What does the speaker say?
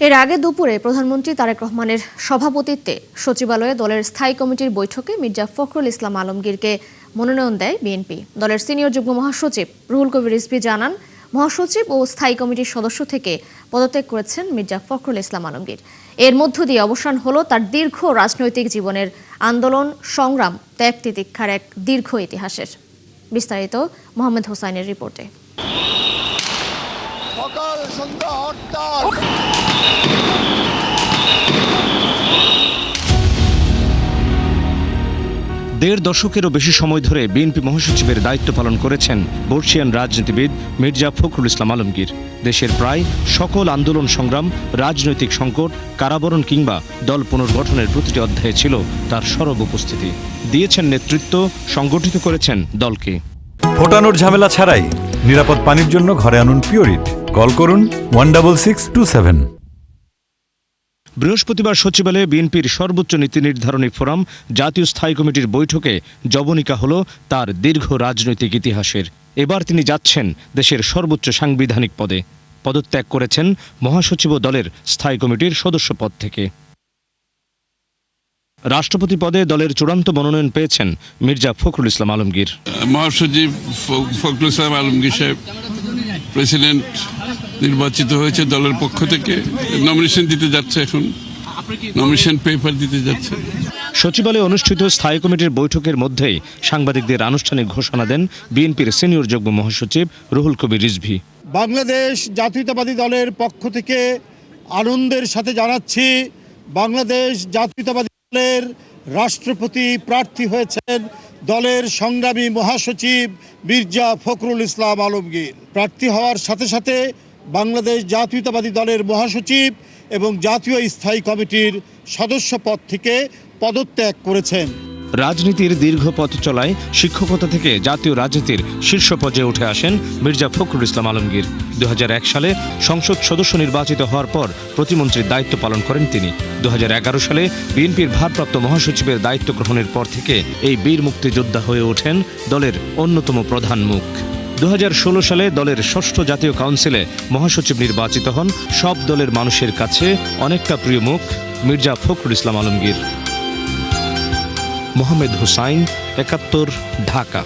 এর আগে দুপুরে প্রধানমন্ত্রী তারেক রহমানের সভাপতিত্বে সচিবালয়ে দলের স্থায়ী কমিটির বৈঠকে মির্জা ফখরুল ইসলাম আলমগীরকে মনোনয়ন দেয় বিএনপি। দলের সিনিয়র যুগ্ম মহাসচিব রুহুল কবির রিজভী জানান, মহাসচিব ও স্থায়ী কমিটির সদস্য থেকে পদত্যাগ করেছেন মির্জা ফখরুল ইসলাম আলমগীর। এর মধ্য দিয়ে অবসান হলো তার দীর্ঘ রাজনৈতিক জীবনের আন্দোলন, সংগ্রাম, ত্যাগ তিতিক্ষার এক দীর্ঘ ইতিহাসের। বিস্তারিত মোহাম্মদ হোসাইনের রিপোর্টে। দেড় দশকেরও বেশি সময় ধরে বিএনপি মহাসচিবের দায়িত্ব পালন করেছেন বর্ষিয়ান রাজনীতিবিদ মির্জা ফখরুল ইসলাম আলমগীর। দেশের প্রায় সকল আন্দোলন, সংগ্রাম, রাজনৈতিক সংকট, কারাবরণ কিংবা দল পুনর্গঠনের প্রতিটি অধ্যায়ে ছিল তার সরব উপস্থিতি। দিয়েছেন নেতৃত্ব, সংগঠিত করেছেন দলকে। ফোটানোর ঝামেলা ছাড়াই নিরাপদ পানির জন্য ঘরে আনুন পিওরিট। কল করুন 16627। বৃহস্পতিবার সচিবালয়ে বিএনপির সর্বোচ্চ নীতি নির্ধারণী ফোরাম জাতীয় স্থায়ী কমিটির বৈঠকে জবনিকা হল তার দীর্ঘ রাজনৈতিক ইতিহাসের। এবার তিনি যাচ্ছেন দেশের সর্বোচ্চ সাংবিধানিক পদে। পদত্যাগ করেছেন মহাসচিব ও দলের স্থায়ী কমিটির সদস্য পদ থেকে। রাষ্ট্রপতি পদে দলের চূড়ান্ত মনোনয়ন পেয়েছেন মির্জা ফখরুল ইসলাম আলমগীর। মহাসচিব ফখরুল ইসলাম আলমগীর সাহেব প্রেসিডেন্ট নির্বাচিত হয়েছে দলের পক্ষ থেকে। নমিনেশন দিতে যাচ্ছে, এখন নমিনেশন পেপার দিতে যাচ্ছে। সচিবালয়ে অনুষ্ঠিত স্থায়ী কমিটির বৈঠকের মধ্যেই সাংবাদিকদের আনুষ্ঠানিক ঘোষণা দেন বিএনপির সিনিয়র যুগ্ম মহাসচিব রুহুল কবির রিজভী। বাংলাদেশ জাতীয়তাবাদী দলের পক্ষ থেকে আনন্দের সাথে জানাচ্ছি, বাংলাদেশ জাতীয়তাবাদী দলের রাষ্ট্রপতি প্রার্থী হয়েছেন দলের সংগ্রামী মহাসচিব মির্জা ফখরুল ইসলাম আলমগীর। প্রার্থী হওয়ার সাথে সাথে বাংলাদেশ জাতীয়তাবাদী দলের মহাসচিব এবং জাতীয় স্থায়ী কমিটির সদস্য পদ থেকে পদত্যাগ করেছেন। রাজনীতির দীর্ঘ পথ চলায় শিক্ষকতা থেকে জাতীয় রাজনীতির শীর্ষ পর্যায়ে উঠে আসেন মির্জা ফখরুল ইসলাম আলমগীর। 2001 সালে সংসদ সদস্য নির্বাচিত হওয়ার পর প্রতিমন্ত্রীর দায়িত্ব পালন করেন তিনি। 2011 সালে বিএনপির ভারপ্রাপ্ত মহাসচিবের দায়িত্ব গ্রহণের পর থেকে এই বীর মুক্তিযোদ্ধা হয়ে ওঠেন দলের অন্যতম প্রধান মুখ। 2016 সালে দলের ষষ্ঠ জাতীয় কাউন্সিলে মহাসচিব নির্বাচিত হন। সব দলের মানুষের কাছে অনেকটা প্রিয় মুখ মির্জা ফখরুল ইসলাম আলমগীর। মোহাম্মদ হোসাইন, 71, ঢাকা।